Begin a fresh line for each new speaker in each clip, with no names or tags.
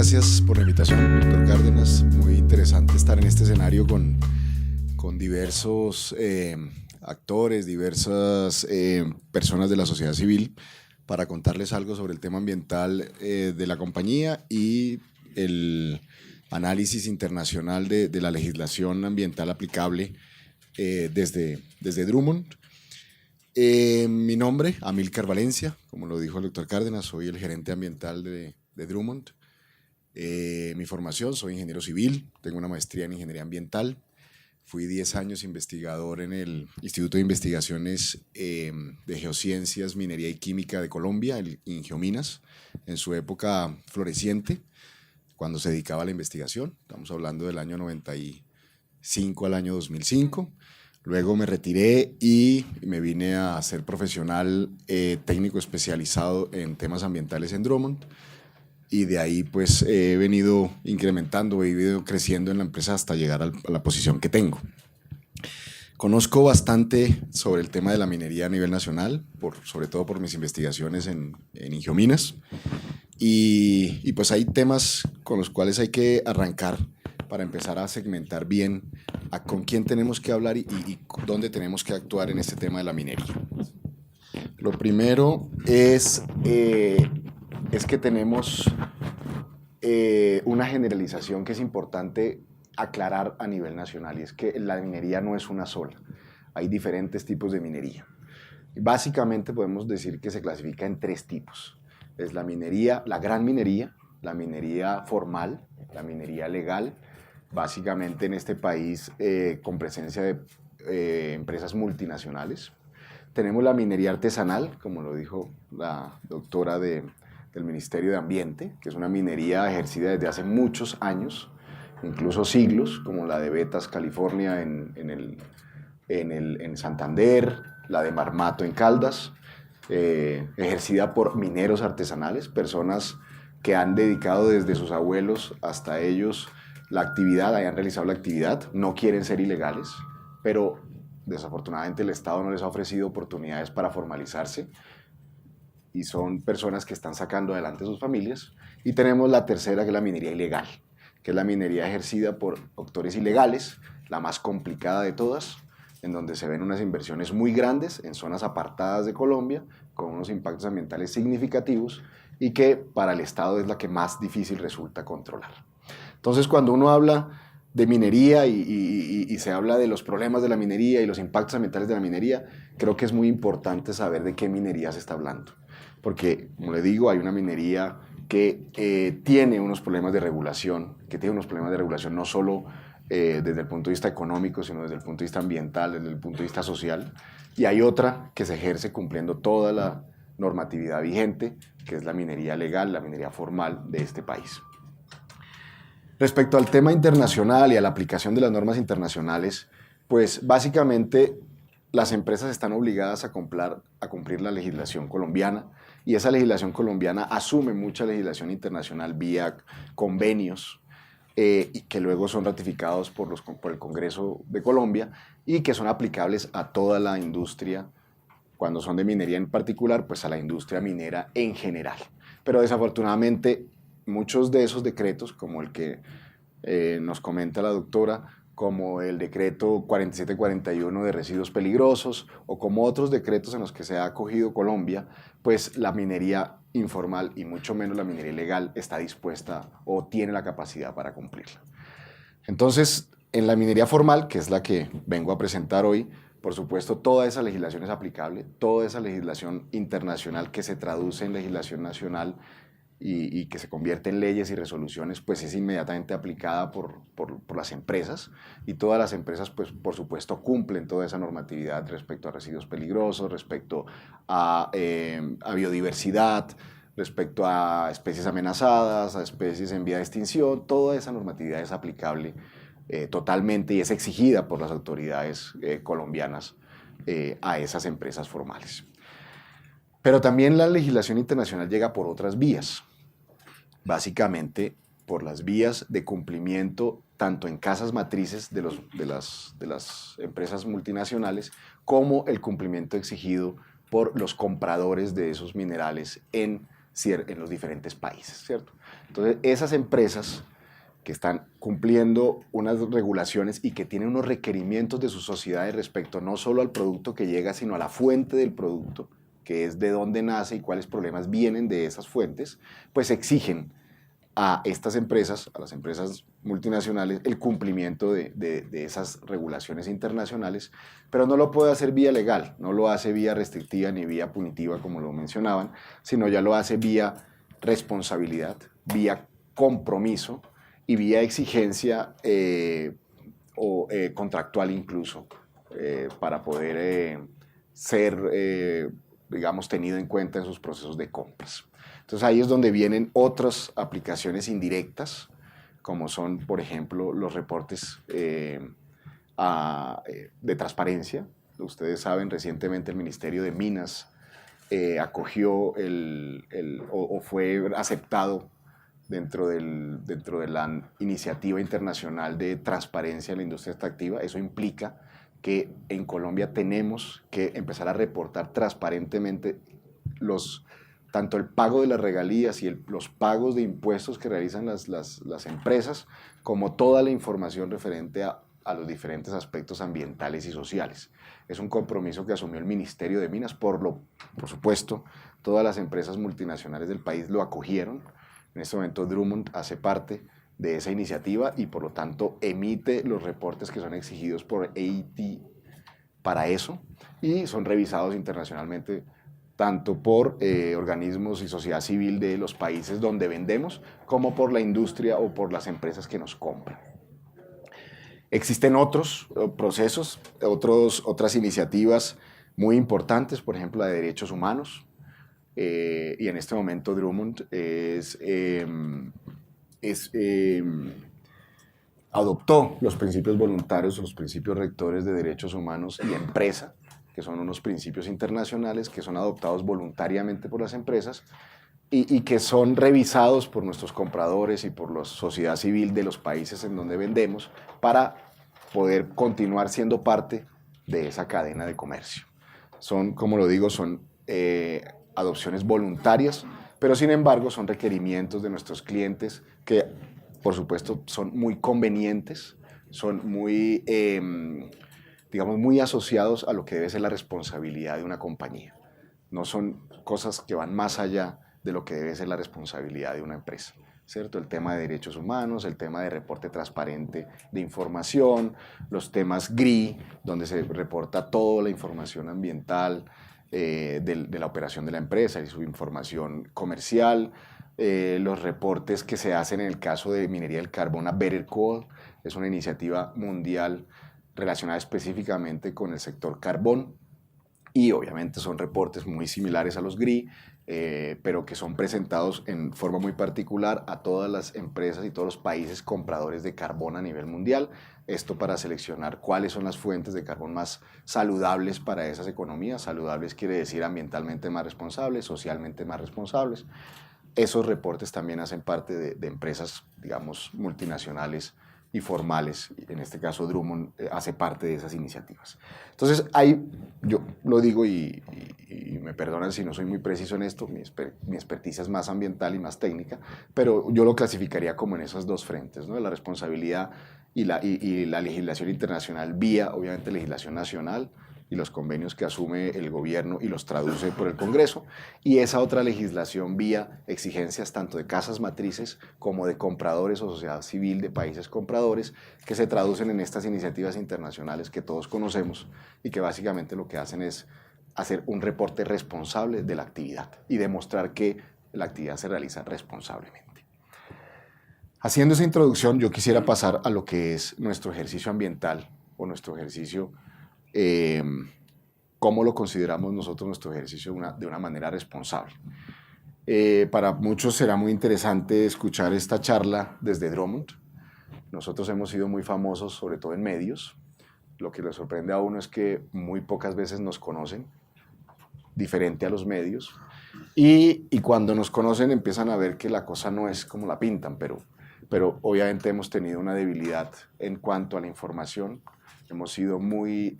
gracias por la invitación, doctor Cárdenas. Muy interesante estar en este escenario con diversos actores, diversas personas de la sociedad civil para contarles algo sobre el tema ambiental de la compañía y el análisis internacional de la legislación ambiental aplicable desde Drummond. Mi nombre, Amílcar Valencia, como lo dijo el doctor Cárdenas, soy el gerente ambiental de Drummond. Mi formación, soy ingeniero civil, tengo una maestría en ingeniería ambiental, fui 10 años investigador en el Instituto de Investigaciones de Geociencias, Minería y Química de Colombia, el Ingeominas, en su época floreciente, cuando se dedicaba a la investigación. Estamos hablando del año 95 al año 2005. Luego me retiré y me vine a ser profesional técnico especializado en temas ambientales en Drummond. Y de ahí pues he venido incrementando, he ido creciendo en la empresa hasta llegar a la posición que tengo. Conozco bastante sobre el tema de la minería a nivel nacional, sobre todo por mis investigaciones en Ingeominas. Y pues hay temas con los cuales hay que arrancar para empezar a segmentar bien con quién tenemos que hablar y dónde tenemos que actuar en este tema de la minería. Lo primero es que tenemos una generalización que es importante aclarar a nivel nacional, y es que la minería no es una sola, hay diferentes tipos de minería. Básicamente podemos decir que se clasifica en 3 tipos. Es la minería, la gran minería, la minería formal, la minería legal, básicamente en este país con presencia de empresas multinacionales. Tenemos la minería artesanal, como lo dijo la doctora del Ministerio de Ambiente, que es una minería ejercida desde hace muchos años, incluso siglos, como la de Betas, California, en Santander, la de Marmato en Caldas, ejercida por mineros artesanales, personas que han dedicado desde sus abuelos hasta ellos la actividad, hayan realizado la actividad, no quieren ser ilegales, pero desafortunadamente el Estado no les ha ofrecido oportunidades para formalizarse y son personas que están sacando adelante sus familias. Y tenemos la tercera, que es la minería ilegal, que es la minería ejercida por actores ilegales, la más complicada de todas, en donde se ven unas inversiones muy grandes en zonas apartadas de Colombia, con unos impactos ambientales significativos y que para el Estado es la que más difícil resulta controlar. Entonces, cuando uno habla de minería y se habla de los problemas de la minería y los impactos ambientales de la minería, creo que es muy importante saber de qué minería se está hablando. Porque, como le digo, hay una minería que tiene unos problemas de regulación, no solo desde el punto de vista económico, sino desde el punto de vista ambiental, desde el punto de vista social. Y hay otra que se ejerce cumpliendo toda la normatividad vigente, que es la minería legal, la minería formal de este país. Respecto al tema internacional y a la aplicación de las normas internacionales, pues básicamente las empresas están obligadas a cumplir la legislación colombiana, y esa legislación colombiana asume mucha legislación internacional vía convenios y que luego son ratificados por el Congreso de Colombia y que son aplicables a toda la industria, cuando son de minería en particular, pues a la industria minera en general. Pero desafortunadamente muchos de esos decretos, como el que nos comenta la doctora, como el decreto 4741 de residuos peligrosos o como otros decretos en los que se ha acogido Colombia, pues la minería informal y mucho menos la minería ilegal está dispuesta o tiene la capacidad para cumplirla. Entonces, en la minería formal, que es la que vengo a presentar hoy, por supuesto, toda esa legislación es aplicable, toda esa legislación internacional que se traduce en legislación nacional y que se convierte en leyes y resoluciones, pues es inmediatamente aplicada por las empresas, y todas las empresas, pues por supuesto, cumplen toda esa normatividad respecto a residuos peligrosos, respecto a biodiversidad, respecto a especies amenazadas, a especies en vía de extinción. Toda esa normatividad es aplicable totalmente y es exigida por las autoridades colombianas a esas empresas formales. Pero también la legislación internacional llega por otras vías, básicamente por las vías de cumplimiento tanto en casas matrices de las empresas multinacionales, como el cumplimiento exigido por los compradores de esos minerales en en los diferentes países, ¿cierto? Entonces, esas empresas que están cumpliendo unas regulaciones y que tienen unos requerimientos de sus sociedades respecto no solo al producto que llega, sino a la fuente del producto, que es de dónde nace y cuáles problemas vienen de esas fuentes, pues exigen a estas empresas, a las empresas multinacionales, el cumplimiento de esas regulaciones internacionales, pero no lo puede hacer vía legal, no lo hace vía restrictiva ni vía punitiva, como lo mencionaban, sino ya lo hace vía responsabilidad, vía compromiso y vía exigencia contractual incluso, para poder ser, digamos, tenido en cuenta en sus procesos de compras. Entonces ahí es donde vienen otras aplicaciones indirectas, como son, por ejemplo, los reportes de transparencia. Ustedes saben, recientemente el Ministerio de Minas acogió o fue aceptado dentro de la iniciativa internacional de transparencia en la industria extractiva. Eso implica que en Colombia tenemos que empezar a reportar transparentemente tanto el pago de las regalías y los pagos de impuestos que realizan las empresas, como toda la información referente a los diferentes aspectos ambientales y sociales. Es un compromiso que asumió el Ministerio de Minas, por supuesto, todas las empresas multinacionales del país lo acogieron. En este momento Drummond hace parte de esa iniciativa y por lo tanto emite los reportes que son exigidos por EIT para eso y son revisados internacionalmente tanto por organismos y sociedad civil de los países donde vendemos como por la industria o por las empresas que nos compran. Existen otros procesos, otras iniciativas muy importantes, por ejemplo la de derechos humanos. Y en este momento Drummond adoptó los principios voluntarios, los principios rectores de derechos humanos y empresa, que son unos principios internacionales que son adoptados voluntariamente por las empresas y que son revisados por nuestros compradores y por la sociedad civil de los países en donde vendemos para poder continuar siendo parte de esa cadena de comercio. Son, como lo digo, son adopciones voluntarias, pero sin embargo son requerimientos de nuestros clientes que, por supuesto, son muy convenientes, son muy, digamos, muy asociados a lo que debe ser la responsabilidad de una compañía. No son cosas que van más allá de lo que debe ser la responsabilidad de una empresa, ¿cierto? El tema de derechos humanos, el tema de reporte transparente de información, los temas GRI, donde se reporta toda la información ambiental, de la operación de la empresa y su información comercial, los reportes que se hacen en el caso de minería del carbón a Better Coal, es una iniciativa mundial relacionada específicamente con el sector carbón y obviamente son reportes muy similares a los GRI, pero que son presentados en forma muy particular a todas las empresas y todos los países compradores de carbón a nivel mundial. Esto para seleccionar cuáles son las fuentes de carbón más saludables para esas economías. Saludables quiere decir ambientalmente más responsables, socialmente más responsables. Esos reportes también hacen parte de empresas, digamos, multinacionales y formales. En este caso, Drummond hace parte de esas iniciativas. Entonces, yo lo digo y me perdonan si no soy muy preciso en esto, mi experticia es más ambiental y más técnica, pero yo lo clasificaría como en esos dos frentes, ¿no? La responsabilidad y la legislación internacional vía, obviamente, legislación nacional y los convenios que asume el gobierno y los traduce por el Congreso, y esa otra legislación vía exigencias tanto de casas matrices como de compradores o sociedad civil de países compradores, que se traducen en estas iniciativas internacionales que todos conocemos y que básicamente lo que hacen es hacer un reporte responsable de la actividad y demostrar que la actividad se realiza responsablemente. Haciendo esa introducción, yo quisiera pasar a lo que es nuestro ejercicio ambiental o nuestro ejercicio, cómo lo consideramos nosotros nuestro ejercicio de una manera responsable. Para muchos será muy interesante escuchar esta charla desde Drummond. Nosotros hemos sido muy famosos, sobre todo en medios. Lo que les sorprende a uno es que muy pocas veces nos conocen, diferente a los medios. Y cuando nos conocen empiezan a ver que la cosa no es como la pintan, pero obviamente hemos tenido una debilidad en cuanto a la información. Hemos sido muy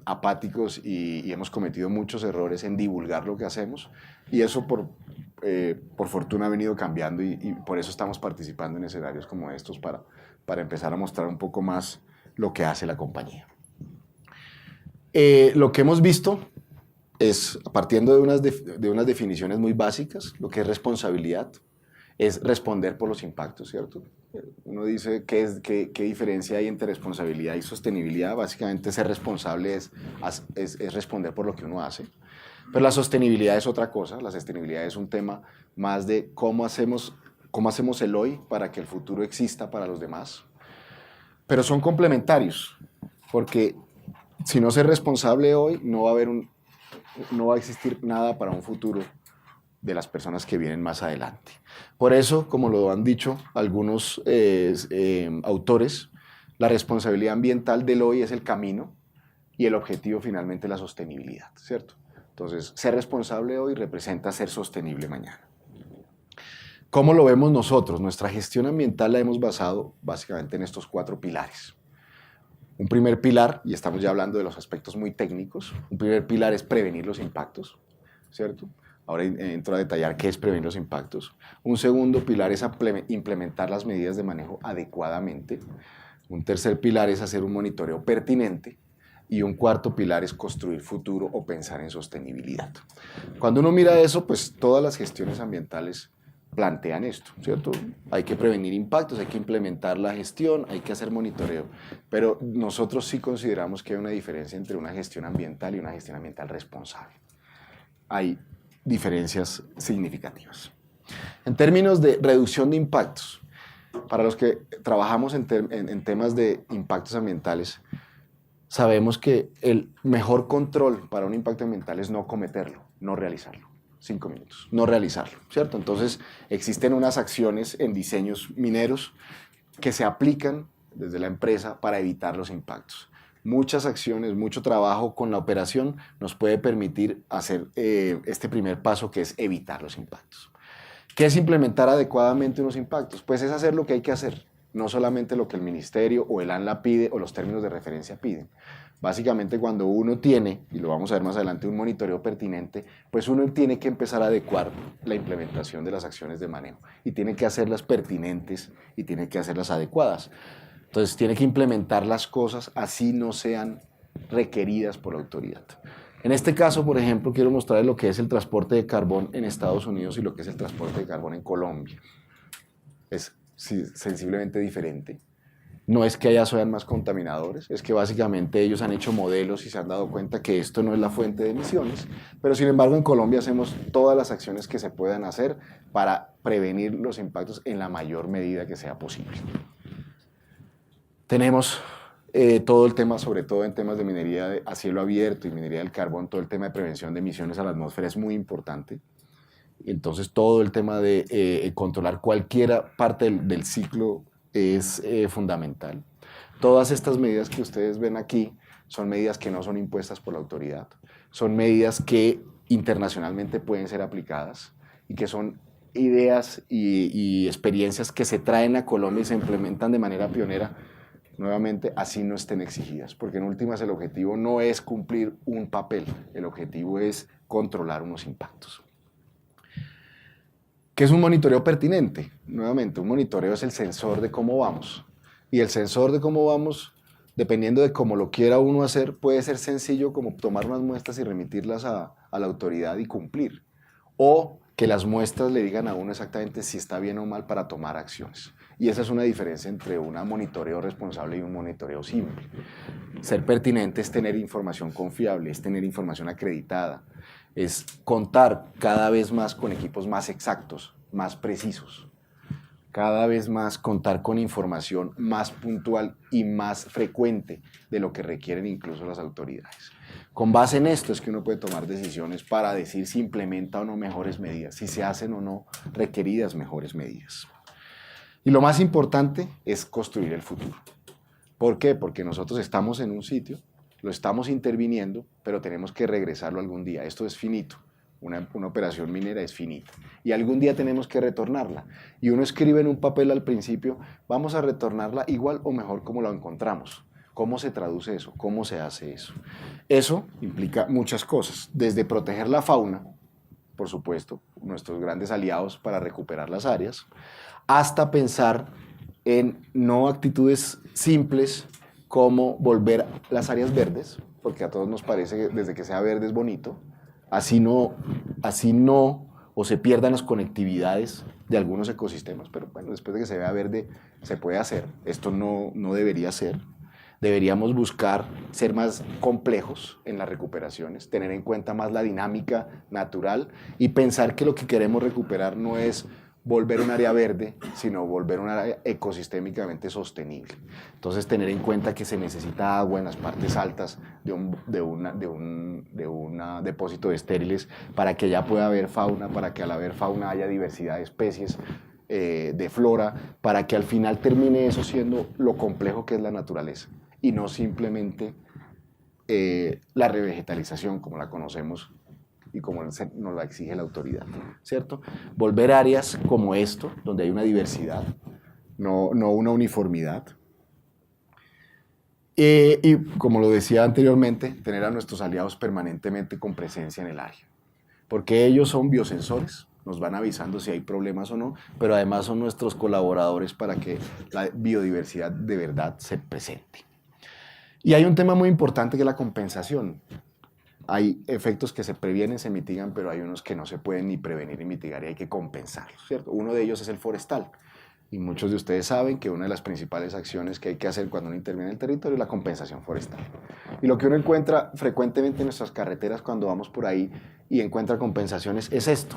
apáticos y hemos cometido muchos errores en divulgar lo que hacemos, y eso por por fortuna ha venido cambiando y por eso estamos participando en escenarios como estos para empezar a mostrar un poco más lo que hace la compañía. Lo que hemos visto es, partiendo de unas definiciones muy básicas, lo que es responsabilidad, es responder por los impactos, ¿cierto? Uno dice, ¿qué diferencia hay entre responsabilidad y sostenibilidad? Básicamente ser responsable es responder por lo que uno hace. Pero la sostenibilidad es otra cosa, la sostenibilidad es un tema más de cómo hacemos el hoy para que el futuro exista para los demás. Pero son complementarios, porque si no ser responsable hoy, no va a existir nada para un futuro de las personas que vienen más adelante. Por eso, como lo han dicho algunos autores, la responsabilidad ambiental del hoy es el camino y el objetivo finalmente la sostenibilidad, ¿cierto? Entonces, ser responsable hoy representa ser sostenible mañana. ¿Cómo lo vemos nosotros? Nuestra gestión ambiental la hemos basado básicamente en estos 4 pilares. Un primer pilar, y estamos ya hablando de los aspectos muy técnicos, un primer pilar es prevenir los impactos, ¿cierto? Ahora entro a detallar qué es prevenir los impactos. Un segundo pilar es implementar las medidas de manejo adecuadamente. Un tercer pilar es hacer un monitoreo pertinente. Y un cuarto pilar es construir futuro o pensar en sostenibilidad. Cuando uno mira eso, pues todas las gestiones ambientales plantean esto, ¿cierto? Hay que prevenir impactos, hay que implementar la gestión, hay que hacer monitoreo. Pero nosotros sí consideramos que hay una diferencia entre una gestión ambiental y una gestión ambiental responsable. Hay diferencias significativas. En términos de reducción de impactos, para los que trabajamos en temas de impactos ambientales, sabemos que el mejor control para un impacto ambiental es no cometerlo, no realizarlo. 5 minutos, no realizarlo, ¿cierto? Entonces, existen unas acciones en diseños mineros que se aplican desde la empresa para evitar los impactos. Muchas acciones, mucho trabajo con la operación nos puede permitir hacer este primer paso, que es evitar los impactos. ¿Qué es implementar adecuadamente unos impactos? Pues es hacer lo que hay que hacer, no solamente lo que el ministerio o el ANLA pide o los términos de referencia piden. Básicamente, cuando uno tiene, y lo vamos a ver más adelante, un monitoreo pertinente, pues uno tiene que empezar a adecuar la implementación de las acciones de manejo y tiene que hacerlas pertinentes y tiene que hacerlas adecuadas. Entonces, tiene que implementar las cosas así no sean requeridas por la autoridad. En este caso, por ejemplo, quiero mostrarles lo que es el transporte de carbón en Estados Unidos y lo que es el transporte de carbón en Colombia. Es sensiblemente diferente. No es que allá sean más contaminadores, es que básicamente ellos han hecho modelos y se han dado cuenta que esto no es la fuente de emisiones, pero sin embargo en Colombia hacemos todas las acciones que se puedan hacer para prevenir los impactos en la mayor medida que sea posible. Tenemos todo el tema, sobre todo en temas de minería a cielo abierto y minería del carbón, todo el tema de prevención de emisiones a la atmósfera es muy importante. Entonces todo el tema de controlar cualquier parte del ciclo es fundamental. Todas estas medidas que ustedes ven aquí son medidas que no son impuestas por la autoridad, son medidas que internacionalmente pueden ser aplicadas y que son ideas y experiencias que se traen a Colombia y se implementan de manera pionera, nuevamente, así no estén exigidas, porque en últimas el objetivo no es cumplir un papel, el objetivo es controlar unos impactos. ¿Qué es un monitoreo pertinente? Nuevamente, un monitoreo es el sensor de cómo vamos. Y el sensor de cómo vamos, dependiendo de cómo lo quiera uno hacer, puede ser sencillo como tomar unas muestras y remitirlas a la autoridad y cumplir. O que las muestras le digan a uno exactamente si está bien o mal para tomar acciones. Y esa es una diferencia entre un monitoreo responsable y un monitoreo simple. Ser pertinente es tener información confiable, es tener información acreditada, es contar cada vez más con equipos más exactos, más precisos. Cada vez más contar con información más puntual y más frecuente de lo que requieren incluso las autoridades. Con base en esto es que uno puede tomar decisiones para decir si implementa o no mejores medidas, si se hacen o no requeridas mejores medidas. Y lo más importante es construir el futuro. ¿Por qué? Porque nosotros estamos en un sitio, lo estamos interviniendo, pero tenemos que regresarlo algún día. Esto es finito. Una operación minera es finita. Y algún día tenemos que retornarla. Y uno escribe en un papel al principio, vamos a retornarla igual o mejor como la encontramos. ¿Cómo se traduce eso? ¿Cómo se hace eso? Eso implica muchas cosas. Desde proteger la fauna, por supuesto, nuestros grandes aliados para recuperar las áreas, hasta pensar en no actitudes simples como volver las áreas verdes, porque a todos nos parece que desde que sea verde es bonito, así no, o se pierdan las conectividades de algunos ecosistemas, pero bueno, después de que se vea verde se puede hacer, esto no debería ser. Deberíamos buscar ser más complejos en las recuperaciones, tener en cuenta más la dinámica natural y pensar que lo que queremos recuperar no es volver un área verde, sino volver un área ecosistémicamente sostenible. Entonces, tener en cuenta que se necesita agua en las partes altas de un depósito de estériles para que ya pueda haber fauna, para que al haber fauna haya diversidad de especies, de flora, para que al final termine eso siendo lo complejo que es la naturaleza y no simplemente la revegetalización como la conocemos y como nos la exige la autoridad, ¿cierto? Volver áreas como esto, donde hay una diversidad, no una uniformidad. Y como lo decía anteriormente, tener a nuestros aliados permanentemente con presencia en el área, porque ellos son biosensores, nos van avisando si hay problemas o no, pero además son nuestros colaboradores para que la biodiversidad de verdad se presente. Y hay un tema muy importante que es la compensación. Hay efectos que se previenen, se mitigan, pero hay unos que no se pueden ni prevenir ni mitigar y hay que compensarlos, ¿cierto? Uno de ellos es el forestal. Y muchos de ustedes saben que una de las principales acciones que hay que hacer cuando uno interviene en el territorio es la compensación forestal. Y lo que uno encuentra frecuentemente en nuestras carreteras cuando vamos por ahí y encuentra compensaciones es esto.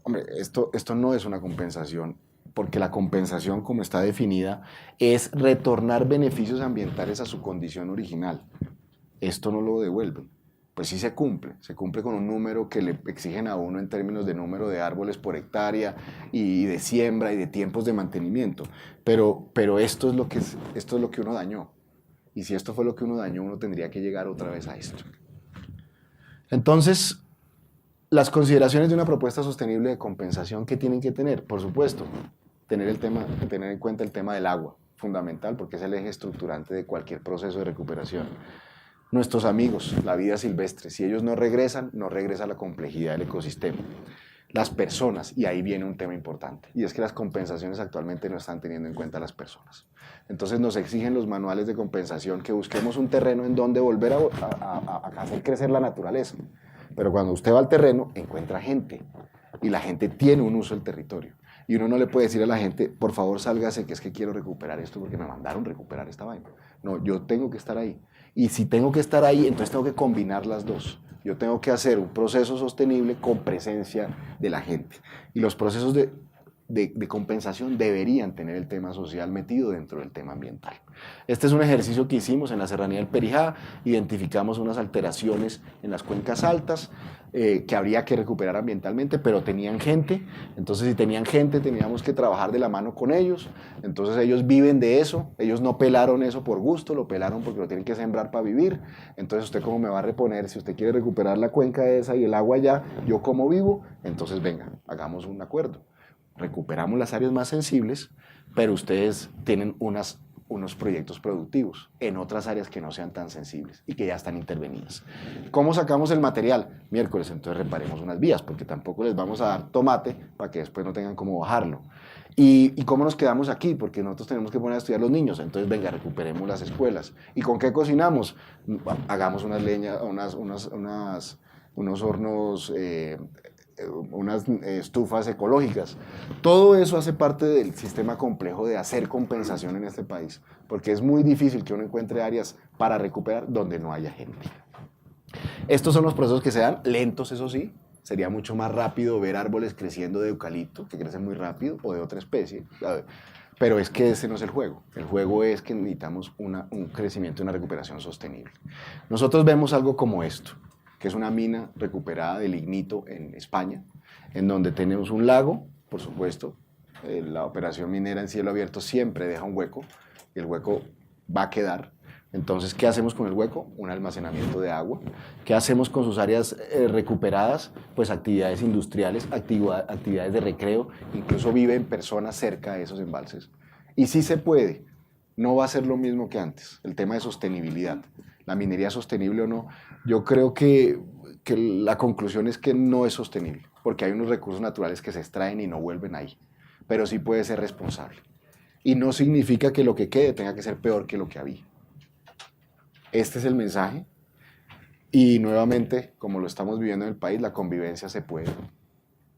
Hombre, esto no es una compensación, porque la compensación, como está definida, es retornar beneficios ambientales a su condición original. Esto no lo devuelven. Pues sí se cumple con un número que le exigen a uno en términos de número de árboles por hectárea y de siembra y de tiempos de mantenimiento. Pero esto es lo que uno dañó. Y si esto fue lo que uno dañó, uno tendría que llegar otra vez a esto. Entonces, las consideraciones de una propuesta sostenible de compensación, ¿qué tienen que tener? Por supuesto, tener en cuenta el tema del agua, fundamental, porque es el eje estructurante de cualquier proceso de recuperación. Nuestros amigos, la vida silvestre, si ellos no regresa la complejidad del ecosistema. Las personas, y ahí viene un tema importante, y es que las compensaciones actualmente no están teniendo en cuenta a las personas. Entonces nos exigen los manuales de compensación que busquemos un terreno en donde volver a hacer crecer la naturaleza. Pero cuando usted va al terreno, encuentra gente, y la gente tiene un uso del territorio. Y uno no le puede decir a la gente, por favor sálgase, que es que quiero recuperar esto porque me mandaron recuperar esta vaina. No, yo tengo que estar ahí. Y si tengo que estar ahí, entonces tengo que combinar las dos. Yo tengo que hacer un proceso sostenible con presencia de la gente. Y los procesos de compensación deberían tener el tema social metido dentro del tema ambiental. Este es un ejercicio que hicimos en la Serranía del Perijá, identificamos unas alteraciones en las cuencas altas que habría que recuperar ambientalmente, pero tenían gente, entonces si tenían gente teníamos que trabajar de la mano con ellos, entonces ellos viven de eso, ellos no pelaron eso por gusto, lo pelaron porque lo tienen que sembrar para vivir, entonces usted cómo me va a reponer, si usted quiere recuperar la cuenca esa y el agua allá, yo cómo vivo, entonces venga, hagamos un acuerdo. Recuperamos las áreas más sensibles, pero ustedes tienen unos proyectos productivos en otras áreas que no sean tan sensibles y que ya están intervenidas. ¿Cómo sacamos el material? Miércoles, entonces reparemos unas vías, porque tampoco les vamos a dar tomate para que después no tengan cómo bajarlo. ¿Y cómo nos quedamos aquí? Porque nosotros tenemos que poner a estudiar los niños, entonces venga, recuperemos las escuelas. ¿Y con qué cocinamos? Hagamos unas leñas, unos hornos, unas estufas ecológicas. Todo eso hace parte del sistema complejo de hacer compensación en este país, porque es muy difícil que uno encuentre áreas para recuperar donde no haya gente. Estos son los procesos que se dan, lentos eso sí, sería mucho más rápido ver árboles creciendo de eucalipto, que crecen muy rápido, o de otra especie, pero es que ese no es el juego es que necesitamos un crecimiento y una recuperación sostenible. Nosotros vemos algo como esto, que es una mina recuperada de lignito en España, en donde tenemos un lago, por supuesto, la operación minera en cielo abierto siempre deja un hueco, y el hueco va a quedar. Entonces, ¿qué hacemos con el hueco? Un almacenamiento de agua. ¿Qué hacemos con sus áreas recuperadas? Pues actividades industriales, actividades de recreo, incluso viven personas cerca de esos embalses. Y sí se puede, no va a ser lo mismo que antes, el tema de sostenibilidad. La minería sostenible o no, yo creo que que la conclusión es que no es sostenible, porque hay unos recursos naturales que se extraen y no vuelven ahí, pero sí puede ser responsable. Y no significa que lo que quede tenga que ser peor que lo que había. Este es el mensaje. Y nuevamente, como lo estamos viviendo en el país, la convivencia se puede.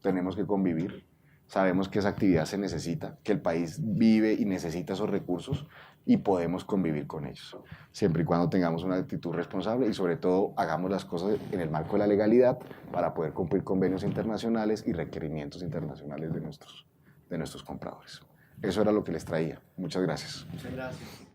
Tenemos que convivir. Sabemos que esa actividad se necesita, que el país vive y necesita esos recursos y podemos convivir con ellos, siempre y cuando tengamos una actitud responsable y sobre todo hagamos las cosas en el marco de la legalidad para poder cumplir convenios internacionales y requerimientos internacionales de nuestros compradores. Eso era lo que les traía. Muchas gracias.
Muchas gracias.